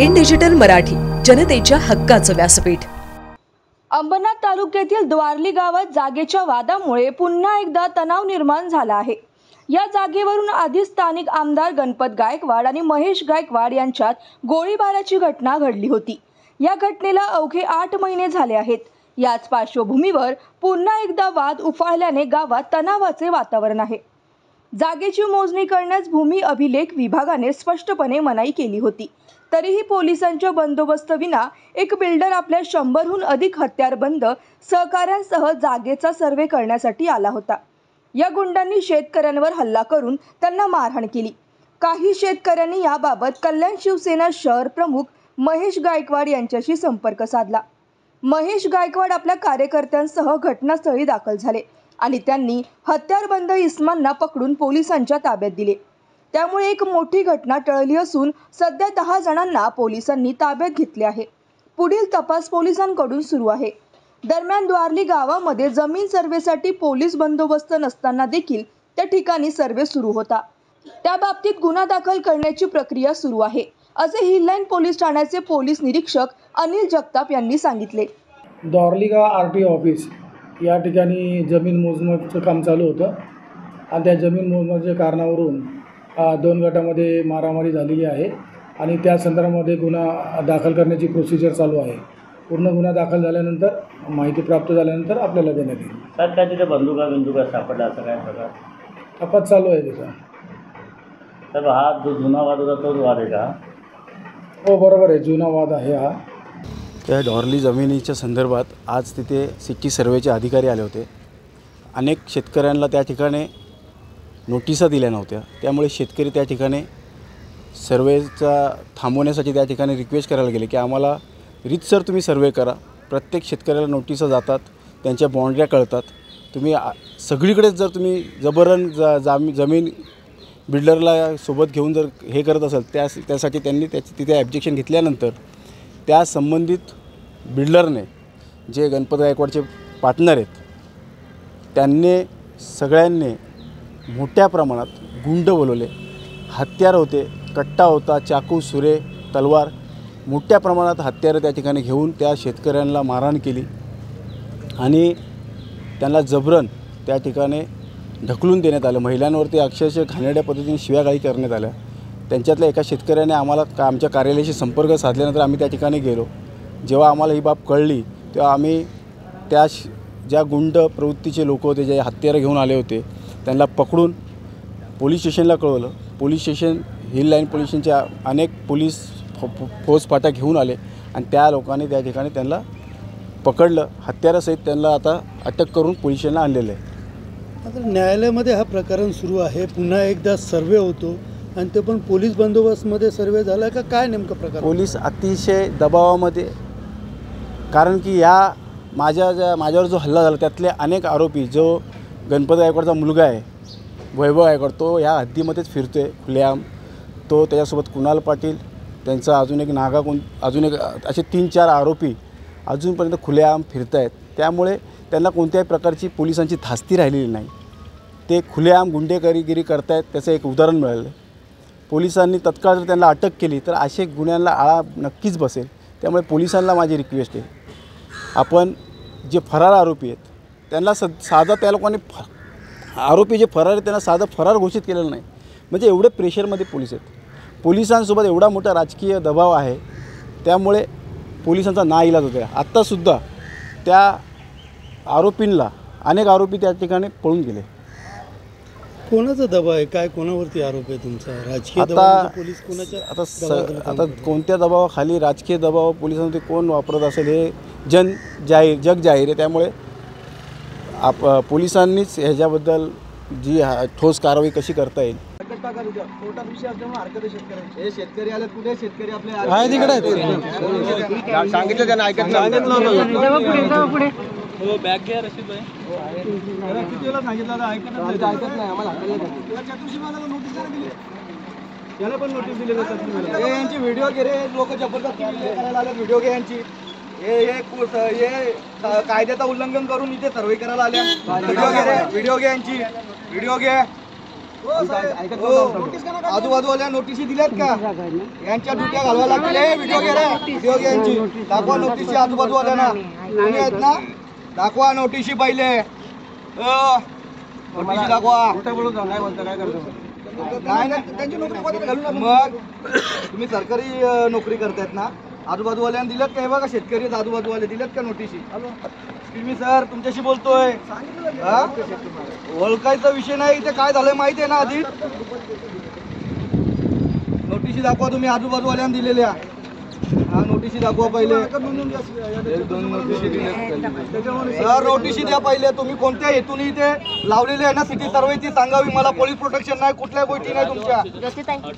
In digital Marathi, जनतेच्या हक्काचं व्यासपीठ। अंबरनाथ तालुक्यातील द्वारली गावात जागेच्या वादामुळे पुन्हा एकदा तणाव निर्माण झाला आहे। या जागेवरून आधी स्थानिक आमदार गणपत गायकवाड आणि महेश गायकवाड यांच्यात गोळीबाराची घटना घडली होती। या घटनेला अवघे 8 महिने झाले आहेत। याच पार्श्वभूमीवर पुन्हा एकदा वाद उफाळल्याने गावात तणावाचे वातावरण आहे। जागेची मोजणी करण्यास भूमी अभिलेख विभागाने स्पष्टपणे मनाई केली होती, तरीही पोलिसांच्या बंदोबस्ताविना एक बिल्डर आपल्या 100हून अधिक हत्यारबंद सहकाऱ्यांसह जागेचा सर्वे करण्यासाठी आला होता। या गुंडांनी शेतकऱ्यांवर हल्ला करून त्यांना मारहाण केली। काही शेतकऱ्यांनी याबाबत कल्याण शिवसेना शहर प्रमुख महेश गायकवाड यांच्याशी संपर्क साधला। महेश गायकवाड आपल्या कार्यकर्त्यांसह घटनास्थळी दाखल झाले आणि त्यांनी हत्यारबंद इस्मांना पकडून पोलिसांच्या ताब्यात दिले। त्यामुळे एक मोठी घटना टळली असून सध्या 10 जणांना पोलिसांनी ताब्यात घेतले आहे। पुढील तपास पोलिसांकडून सुरू आहे। दरम्यान द्वारली गावामध्ये जमीन सर्वेसाठी पोलीस बंदोबस्त नसताना देखील त्या ठिकाणी सर्वे सुरू होता। त्या बाबतीत गुन्हा दाखल करण्याची प्रक्रिया सुरू आहे, असे हिललाईन पोलीस ठाण्याचे पोलीस निरीक्षक अनिल जगताप यांनी सांगितले। द्वारली गाव आरटीओ ऑफिस या ठिकाणी जमीन मोजमापचं काम चालू होतं आणि त्या जमीन मोजमापच्या कारणावरून 2 गटामध्ये मारामारी झालेली आहे आणि त्या संदर्भामध्ये गुन्हा दाखल करण्याची प्रोसिजर चालू आहे। पूर्ण गुन्हा दाखल झाल्यानंतर माहिती प्राप्त झाल्यानंतर आपल्याला देण्यात येईल। सर काय तिथे बंदुका सापडला असं काय प्रकार? तपास चालू आहे त्याचा। तर हा जो जुना वाद होता तोच वाद आहे का? हो बरोबर आहे, जुना वाद आहे हा। त्या डॉर्ली जमिनीच्या संदर्भात आज तिथे सिटी सर्वेचे अधिकारी आले होते। अनेक शेतकऱ्यांना त्या ठिकाणी नोटिसा दिल्या नव्हत्या, त्यामुळे शेतकरी त्या ठिकाणी सर्वेचा थांबवण्यासाठी त्या ठिकाणी रिक्वेस्ट करायला गेले की आम्हाला रीतसर तुम्ही सर्वे करा। प्रत्येक शेतकऱ्याला नोटिसा जातात, त्यांच्या बाउंड्र्या कळतात। तुम्ही सगळीकडेच जर तुम्ही जबरन जमीन बिल्डरला सोबत घेऊन जर हे करत असाल त्यासाठी त्यांनी तिथे ऑब्जेक्शन घेतल्यानंतर त्या संबंधित बिल्डरने जे गणपत गायकवाडचे पार्टनर आहेत त्यांनी सगळ्यांनी मोठ्या प्रमाणात गुंड बोलवले। हत्यार होते, कट्टा होता, चाकू, सुरे, तलवार, मोठ्या प्रमाणात हत्यारं त्या ठिकाणी घेऊन त्या शेतकऱ्यांना मारहाण केली आणि त्यांना जबरन त्या ठिकाणी ढकलून देण्यात आलं। महिलांवरती अक्षरशः घाणेरड्या पद्धतीने शिव्यागाळी करण्यात आल्या। त्यांच्यातल्या एका शेतकऱ्याने आम्हाला आमच्या कार्यालयाशी संपर्क साधल्यानंतर आम्ही त्या ठिकाणी गेलो। जेव्हा आम्हाला ही बाब कळली तेव्हा आम्ही त्या ज्या गुंड प्रवृत्तीचे लोक होते, जे हत्यारं घेऊन आले होते, त्यांना पकडून पोलीस स्टेशनला कळवलं। पोलीस स्टेशन हिललाईन पोलीस स्टेशनच्या अनेक पोलीस फौजफाटा घेऊन आले आणि त्या लोकांनी त्या ठिकाणी त्यांना पकडलं। हत्यारासहित त्यांना आता अटक करून पोलीस स्टेशनला आणलेलं आहे। आता न्यायालयामध्ये हा प्रकरण सुरू आहे, पुन्हा एकदा सर्वे होतो आणि ते पण पोलीस बंदोबस्तमध्ये सर्वे झाला का काय नेमकं प्रकार? पोलीस अतिशय दबावामध्ये, कारण की या माझ्यावर जो हल्ला झाला त्यातले अनेक आरोपी, जो गणपत गायकवाडचा मुलगा आहे वैभव गायकवाड, तो ह्या हद्दीमध्येच फिरतो आहे खुलेआम। तो त्याच्यासोबत कुणाल पाटील, त्यांचा अजून एक अजून एक असे 3-4 आरोपी अजूनपर्यंत खुलेआम फिरत आहेत। त्यामुळे त्यांना कोणत्याही प्रकारची पोलिसांची धास्ती राहिलेली नाही। ते खुलेआम गुंडेगिरी करतायत, त्याचं एक उदाहरण मिळालं। पोलिसांनी तत्काळ जर त्यांना अटक केली तर असे गुन्ह्यांना आळा नक्कीच बसेल। त्यामुळे पोलिसांना माझी रिक्वेस्ट आहे, आपण जे फरार आरोपी आहेत त्यांना साधा, त्या लोकांनी आरोपी जे फरार आहेत त्यांना साधं फरार घोषित केलेलं नाही। म्हणजे एवढे प्रेशरमध्ये पोलीस आहेत, पोलिसांसोबत एवढा मोठा राजकीय दबाव आहे, त्यामुळे पोलिसांचा नाईलाज होता। आत्तासुद्धा त्या आरोपींना अनेक आरोपी त्या ठिकाणी पळून गेले। कोणाचा दबाव आहे, काय कोणावरती आरोप आहे तुमचा? राजकीय दबाव पोलीस कोणाच्या आता कोणत्या दबावाखाली राजकीय दबाव पोलिसांमध्ये कोण वापरत असेल हे जग जाहीर आहे। त्यामुळे पोलिसांनीच ह्याच्याबद्दल जी ठोस कारवाई कशी करता येईल। शेतकरी आले कुठे? शेतकरी आपले सांगितलं त्यांना ऐकत नाही। हो बॅग घ्या रशीद भाई। किती वेळा सांगितलं आता ऐकत नाही आम्हाला। याला पण नोटीस दिली जातात। यांची व्हिडिओ घे रे, लोक जबरदस्ती करायला आले। व्हिडिओ घे यांची, हे कायद्याचं उल्लंघन करून इथे सर्वे करायला आले। व्हिडिओ घे रे, व्हिडिओ घे यांची, व्हिडिओ घे। आजूबाजूवाल्या नोटिशी दिल्यात का? यांच्या ड्युट्या घालवा लागतील. व्हिडिओ घे रे, व्हिडिओ घे यांची. दाखवा नोटिशी आजूबाजूवाल्यांना. तुम्ही आहेत ना, दाखवा नोटिशी पहिले. नोटिशी दाखवा. नाही ना, त्यांची नोकरी घालून मग तुम्ही सरकारी नोकरी करतायत ना, आजूबाजूवाल्यांना दिल्यात का? हे बघा शेतकरी आजूबाजूवाले दिल्यात का नोटिशी? तुम्ही सर तुमच्याशी बोलतोय. ओळखायचा विषय नाही. इथे काय झालंय माहिती आहे ना आधी? नोटिशी दाखवा तुम्ही आजूबाजूवाल्यांना दिलेल्या. नोटिशी दाखवा पहिले. सर नोटिशी द्या पहिले. तुम्ही कोणत्या हेतूने इथे लावलेले आहे ना सिटी सर्वे ती सांगावी मला. पोलीस प्रोटेक्शन नाही, कुठल्या गोष्टी नाही तुमच्या.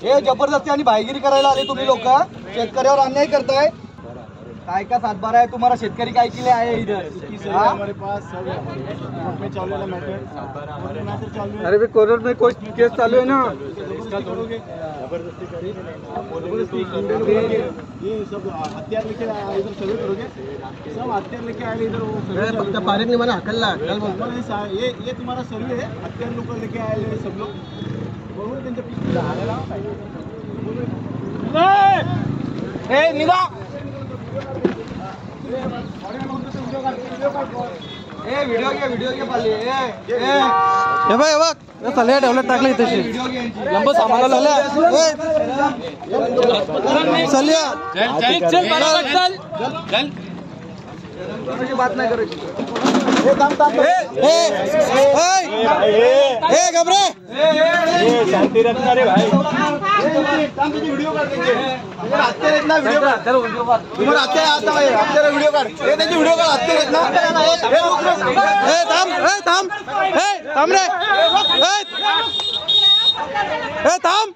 हे जबरदस्ती आणि भाईगिरी करायला आले तुम्ही लोक. शेतकऱ्यावर अन्याय करताय. काय का सातबारा आहे तुम्हाला? शेतकरी काय केले आहे इधर? अरे भी कोर्ट में कोई केस चालू है ना. ये सब हथियार लेके इधर सर्वे करोगे, सब हथियार लेके आए इधर. वो पारिक ने मना हकल ये तुम्हारा सर्वे है. हथियार लोग लेके आए सब लोग. बरोबर त्यांच्या पीछे निघा. व्हिडिओ घे पाले. हे बघ सल्या डेव्हलप टाकले तशी लंब सामाना झाल्या. सल्या बात नाही करायची. घबरे शांती रखना रे भाई. व्हिडिओ काढ. व्हिडिओ काढ. त्यांची व्हिडिओ काढ. थांब रे. थांब.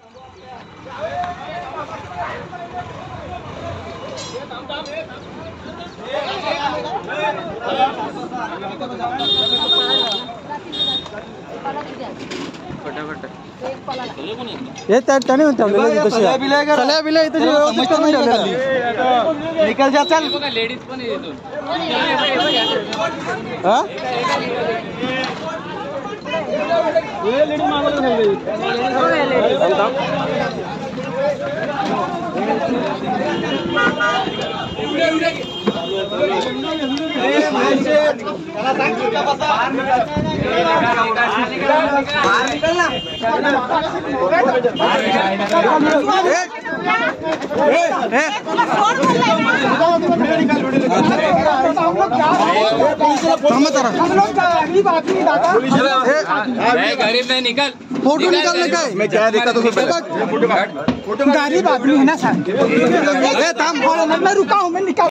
हे त्याने सल्या बिल्या इथे निकल जा. चल लेडीज पण येतो. गरीब नहीं निकल. फोटो निकालने का है. मैं क्या देखा तुम्हें? गरीब आदमी है ना सर. मैं रुका हूँ.